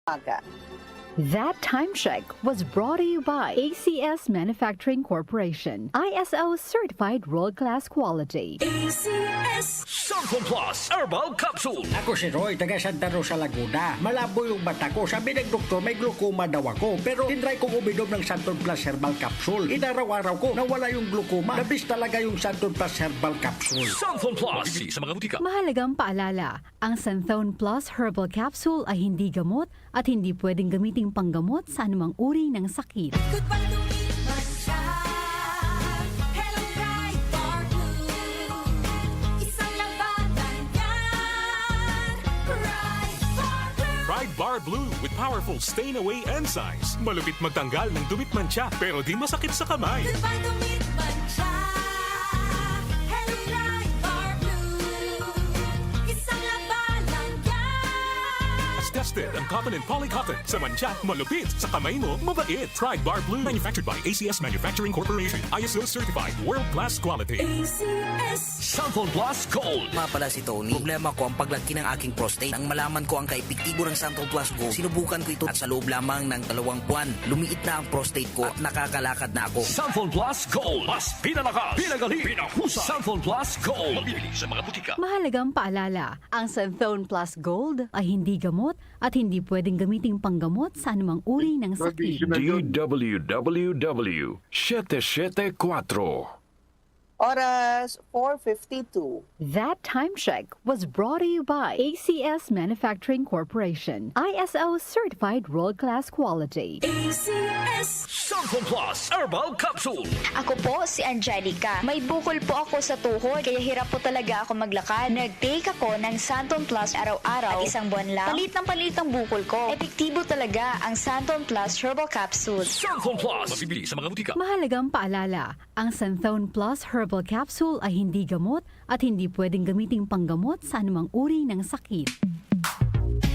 Aga. That time check was brought to you by ACS Manufacturing Corporation, ISO certified world-class quality. ACS Santon Plus Herbal Capsule. Ako si Roy, taga Santa Rosa, Laguna. Malabo yung mata ko. Sabi ng doktor, may glaucoma daw ako. Pero tinry kong uminom ng Santon Plus Herbal Capsule. Inaraw-araw ko, nawala yung glaucoma. Nabis talaga yung Santon Plus Herbal Capsule. Santon Plus. Mabibili sa mga butika. Mahalagang paalala, ang Santhone Plus Herbal Capsule ay hindi gamot at hindi pwedeng gamiting panggamot sa anumang uri ng sakit. Goodbye to me, Mancha. Hello, bright bar blue. Isang labanan yan. Bright bar blue. Pride Bar Blue with powerful stain-away enzymes. Malupit magtanggal ng dumit mancha pero di masakit sa kamay. Goodbye to me, Mancha. Hello, bright bar blue. Isang labanan yan. As tested ang cotton and polycotton. Sa mancha, malupit. Sa kamay mo, mabait. Pride Bar Blue. Manufactured by ACS Manufacturing Corporation. ISO certified world-class quality. ACS. Santon Plus Gold. Nga pala si Tony. Problema ko ang paglaki ng aking prostate. Nang malaman ko ang kaepektibo ng Santon Plus Gold, sinubukan ko ito at sa loob lamang ng 2 buwan, lumiit na ang prostate ko at nakakalakad na ako. Santon Plus Gold. Mas pinalakas, pinagaling, pinahusay. Santon Plus Gold. Mabibili sa mga butika. Mahalagang paalala, ang Santhone Plus Gold ay hindi gamot at hindi pwedeng gamiting panggamot sa anumang uri ng sakit. DWWW 774. Oras 4:52. That time check was brought to you by ACS Manufacturing Corporation, ISO certified world-class quality. ACS. Santon Plus Herbal Capsule. Ako po si Angelica. May bukol po ako sa tuhod, kaya hirap po talaga ako maglakad. Nag-take ako ng Santon Plus araw-araw at 1 buwan lang. Palit ang bukol ko. Epektibo talaga ang Santon Plus Herbal Capsule. Santon Plus. Mabibili sa mga butika. Mahalagang paalala, ang Santhone Plus Herbal Capsule ay hindi gamot at hindi pwedeng gamiting panggamot sa anumang uri ng sakit.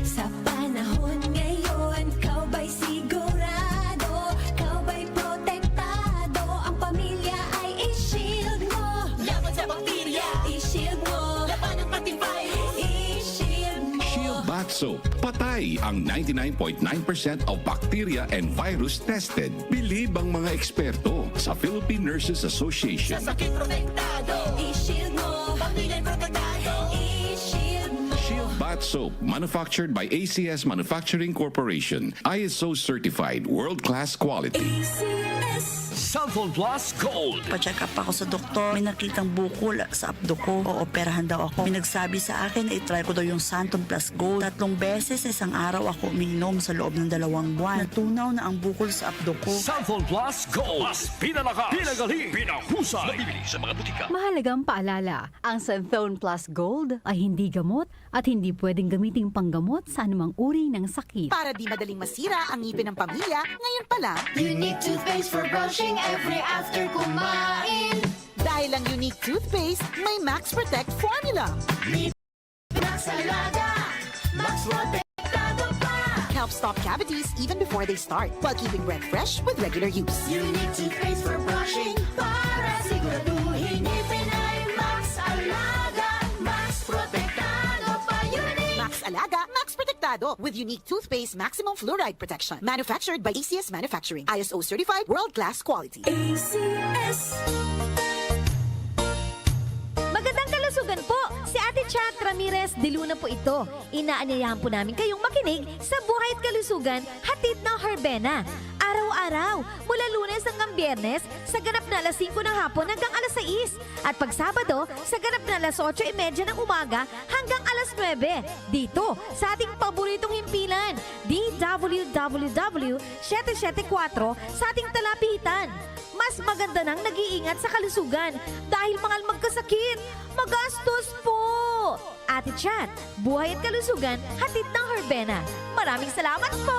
Sa panahon ngayon, kau ba'y sigurado? Kau ba'y protektado? Ang pamilya ay i-shield mo. Laban sa bakterya, i-shield mo. Laban ng pati virus, i-shield mo. Shield Bath Soap. Patay ang 99.9% of bacteria and virus tested. Bilib ang mga eksperto sa Philippine Nurses Association. Sa sakit protektado, i-shield mo. Pamilya protektado, i-shield mo. Shield Bath Soap, manufactured by ACS Manufacturing Corporation. ISO certified world-class quality. ACS. Santon Plus Gold. Pa-check up ako sa doktor. May nakitang bukol sa abdo ko. Ooperahan daw ako. May nagsabi sa akin na itry ko daw yung Santon Plus Gold. 3 beses sa isang araw ako uminom sa loob ng 2 buwan. Natunaw na ang bukol sa abdo ko. Santon Plus Gold. Mas pinalakas, pinagaling, pinahusay. Mabibili sa mga butika. Mahalagang paalala, ang Santhone Plus Gold ay hindi gamot at hindi pwedeng gamiting panggamot sa anumang uri ng sakit. Para di madaling masira ang ngipin ng pamilya, ngayon pa lang, Unique toothpaste for brushing every after kumain. dahil ang unique toothpaste, may Max Protect formula. Max Alaga, Max Protektado pa. Helps stop cavities even before they start, while keeping breath fresh with regular use. Unique toothpaste for brushing para siguraduhin ngipin ay Max Alaga, Max Protektado pa. Unique. Max Alaga, Max Protectado with unique toothpaste maximum fluoride protection. Manufactured by ACS Manufacturing. ISO certified world-class quality. ACS. Magandang kalusugan po! Si Ate Chat Ramirez de Luna po ito. Inaanyayahan po namin kayong makinig sa Buhay at Kalusugan, hatid ng Herbena. Araw-araw, mula Lunes hanggang Biyernes, sa ganap na alas 5 ng hapon hanggang alas 6. At pag Sabado, sa ganap na alas 8:30 ng umaga hanggang alas 9. Dito, sa ating paboritong himpilan, DWWW 774 sa ating talapitan. Mas maganda nang nag-iingat sa kalusugan dahil mahal magkasakit. Magastos po! Ate Chat, Buhay at Kalusugan, hatid ng Herbena. Maraming salamat po!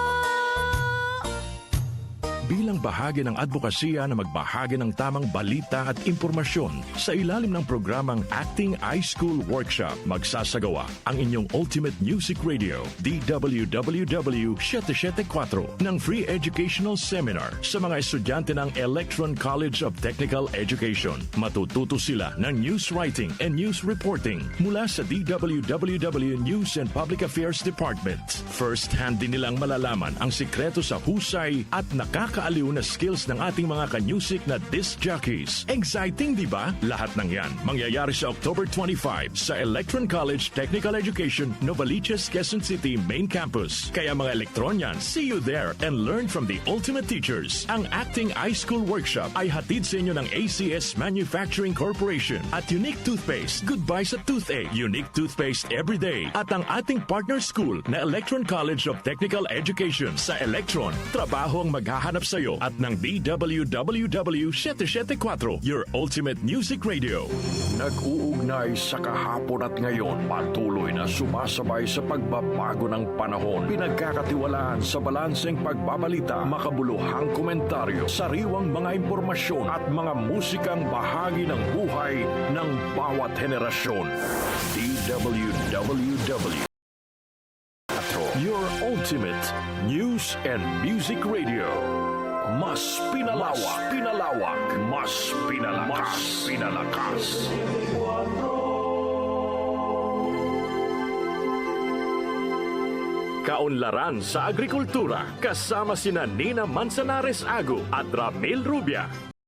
bilang bahagi ng advokasya na magbahagi ng tamang balita at impormasyon sa ilalim ng programang Acting iSchool Workshop. Magsasagawa ang inyong Ultimate Music Radio, DWWW 774, ng free educational seminar sa mga estudyante ng Electron College of Technical Education. Matututo sila ng news writing and news reporting mula sa DWWW News and Public Affairs Department. First-hand din nilang malalaman ang sikreto sa husay at nakakaaliw na skills ng ating mga kanyusik na disc jockeys. Exciting, di ba? Lahat ng yan mangyayari sa October 25 sa Electron College Technical Education, Novaliches, Quezon City Main Campus. Kaya mga Electronians, see you there and learn from the ultimate teachers. Ang Acting iSchool Workshop ay hatid sa inyo ng ACS Manufacturing Corporation at Unique Toothpaste. Goodbye sa toothache. Unique Toothpaste every day. At ang ating partner school na Electron College of Technical Education. Sa Electron, trabaho ang maghahanap sa iyo at ng DWWW 774, your ultimate music radio. Nag-uugnay sa kahapon at ngayon, patuloy na sumasabay sa pagbabago ng panahon. Pinagkakatiwalaan sa balanseng pagbabalita, makabuluhang komentaryo, sariwang mga impormasyon at mga musikang bahagi ng buhay ng bawat henerasyon. DWWW, your ultimate news and music radio. Mas pinalawak, mas pinalakas. Kaunlaran sa agrikultura kasama sina Nina Manzanares Agu at Ramil Rubia.